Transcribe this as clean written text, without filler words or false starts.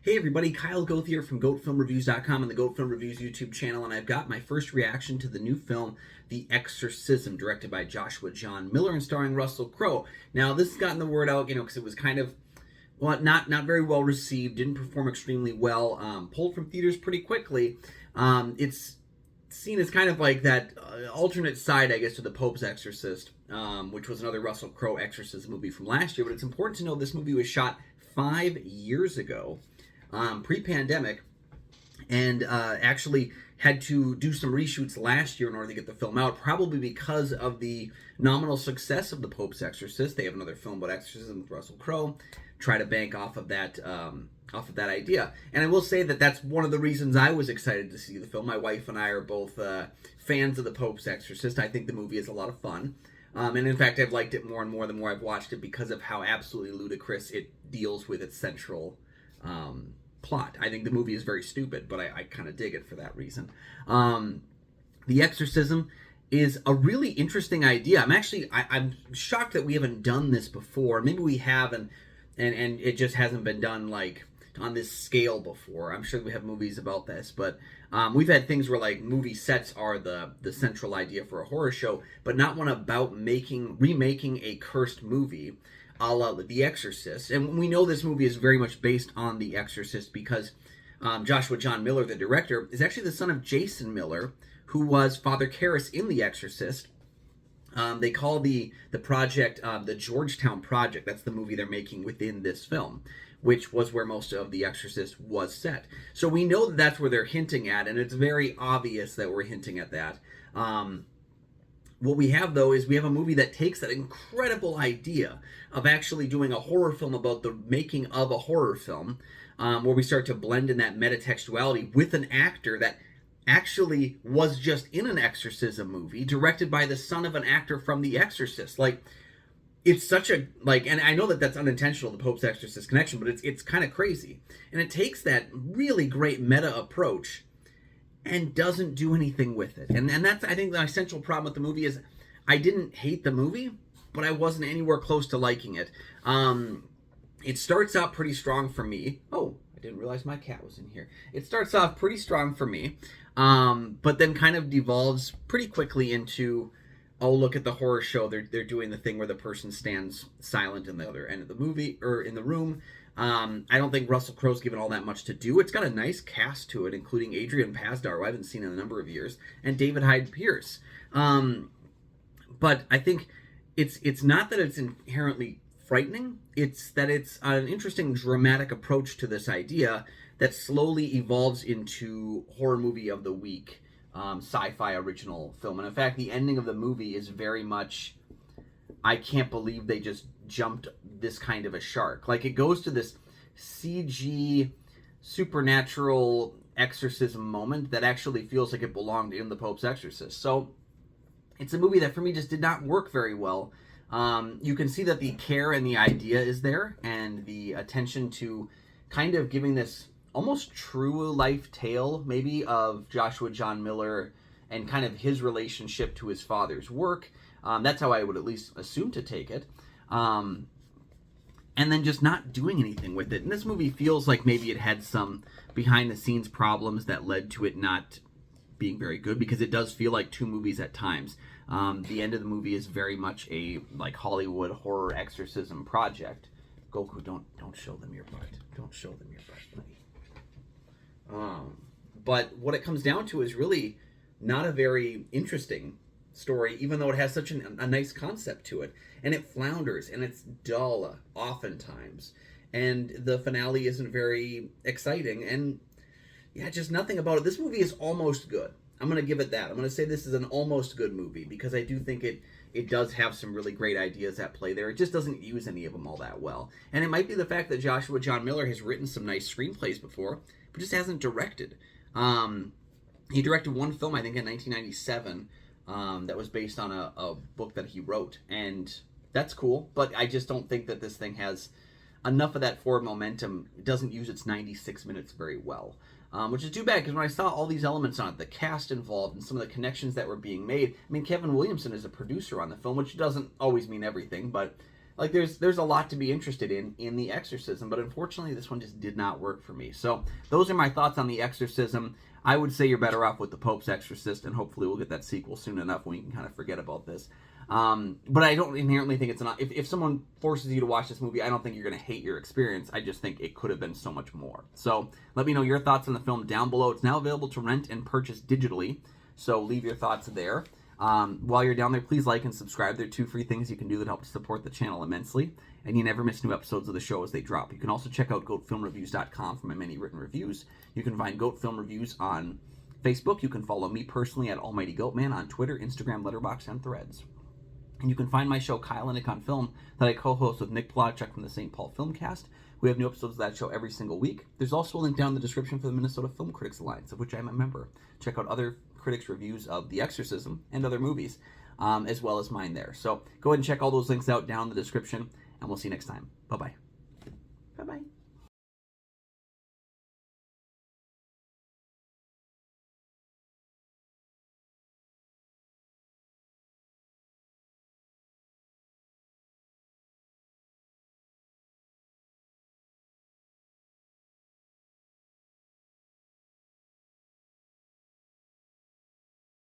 Hey everybody, Kyle Goth here from GoatFilmReviews.com and the Goat Film Reviews YouTube channel, and I've got my first reaction to the new film, The Exorcism, directed by Joshua John Miller and starring Russell Crowe. Now, this has gotten the word out, because it was kind of, well, not very well received, didn't perform extremely well, pulled from theaters pretty quickly. It's seen as kind of like that alternate side, I guess, to The Pope's Exorcist, which was another Russell Crowe exorcism movie from last year, but it's important to know this movie was shot 5 years ago. Pre-pandemic, and actually had to do some reshoots last year in order to get the film out, probably because of the nominal success of The Pope's Exorcist. They have another film about exorcism with Russell Crowe, try to bank off of that idea. And I will say that that's one of the reasons I was excited to see the film. My wife and I are both fans of The Pope's Exorcist. I think the movie is a lot of fun. And in fact, I've liked it more and more the more I've watched it because of how absolutely ludicrous it deals with its central plot. I think the movie is very stupid, but I kind of dig it for that reason. The Exorcism is a really interesting idea. I'm shocked that we haven't done this before. Maybe we have, and it just hasn't been done like on this scale before. I'm sure we have movies about this, but we've had things where like movie sets are the central idea for a horror show, but not one about remaking a cursed movie a la The Exorcist. And we know this movie is very much based on The Exorcist because Joshua John Miller, the director, is actually the son of Jason Miller, who was Father Karras in The Exorcist. They call the project the Georgetown Project. That's the movie they're making within this film, which was where most of The Exorcist was set. So we know that that's where they're hinting at, and it's very obvious that we're hinting at that. What we have, though, is we have a movie that takes that incredible idea of actually doing a horror film about the making of a horror film, where we start to blend in that metatextuality with an actor that actually was just in an exorcism movie, directed by the son of an actor from The Exorcist. Like, it's such a, like, and I know that that's unintentional, the Pope's Exorcist connection, but it's kind of crazy. And it takes that really great meta approach and doesn't do anything with it. And that's, I think, the essential problem with the movie is I didn't hate the movie, but I wasn't anywhere close to liking it. It starts out pretty strong for me. Oh, I didn't realize my cat was in here. It starts off pretty strong for me, but then kind of devolves pretty quickly into, oh, look at the horror show. They're doing the thing where the person stands silent in the other end of the movie, or in the room. I don't think Russell Crowe's given all that much to do. It's got a nice cast to it, including Adrian Pasdar, who I haven't seen in a number of years, and David Hyde Pierce. But I think it's not that it's inherently frightening. It's that it's an interesting dramatic approach to this idea that slowly evolves into horror movie of the week, sci-fi original film. And in fact, the ending of the movie is very much, I can't believe they just jumped this kind of a shark. Like, it goes to this CG supernatural exorcism moment that actually feels like it belonged in The Pope's Exorcist. So it's a movie that for me just did not work very well. You can see that the care and the idea is there, and the attention to kind of giving this almost true life tale maybe of Joshua John Miller and kind of his relationship to his father's work. That's how I would at least assume to take it. And then just not doing anything with it. And this movie feels like maybe it had some behind-the-scenes problems that led to it not being very good, because it does feel like two movies at times. The end of the movie is very much a like Hollywood horror exorcism project. Goku, don't show them your butt. Don't show them your butt, buddy. But what it comes down to is really not a very interesting story, even though it has such a nice concept to it, and it flounders and it's dull oftentimes, and the finale isn't very exciting, and yeah, just nothing about it. This movie is almost good. I'm going to give it that. I'm going to say this is an almost good movie, because I do think it does have some really great ideas at play there. It just doesn't use any of them all that well, and it might be the fact that Joshua John Miller has written some nice screenplays before, but just hasn't directed. He directed one film, I think, in 1997, that was based on a book that he wrote, and that's cool, but I just don't think that this thing has enough of that forward momentum. It doesn't use its 96 minutes very well, which is too bad, because when I saw all these elements on it, the cast involved and some of the connections that were being made, I mean, Kevin Williamson is a producer on the film, which doesn't always mean everything, but like there's a lot to be interested in The Exorcism, but unfortunately this one just did not work for me. So those are my thoughts on The Exorcism. I would say you're better off with The Pope's Exorcist, and hopefully we'll get that sequel soon enough when we can kind of forget about this. But I don't inherently think it's enough. If someone forces you to watch this movie, I don't think you're going to hate your experience. I just think it could have been so much more. So let me know your thoughts on the film down below. It's now available to rent and purchase digitally, so leave your thoughts there. While you're down there, please like and subscribe. There are 2 free things you can do that help to support the channel immensely, and you never miss new episodes of the show as they drop. You can also check out goatfilmreviews.com for my many written reviews. You can find Goat Film Reviews on Facebook. You can follow me personally at Almighty Goatman on Twitter, Instagram, Letterboxd, and Threads. And you can find my show, Kyle and Nick on Film, that I co-host with Nick Plotchuk from the St. Paul Filmcast. We have new episodes of that show every single week. There's also a link down in the description for the Minnesota Film Critics Alliance, of which I'm a member. Check out other critics' reviews of The Exorcism and other movies, as well as mine there. So go ahead and check all those links out down in the description, and we'll see you next time. Bye-bye. Bye-bye.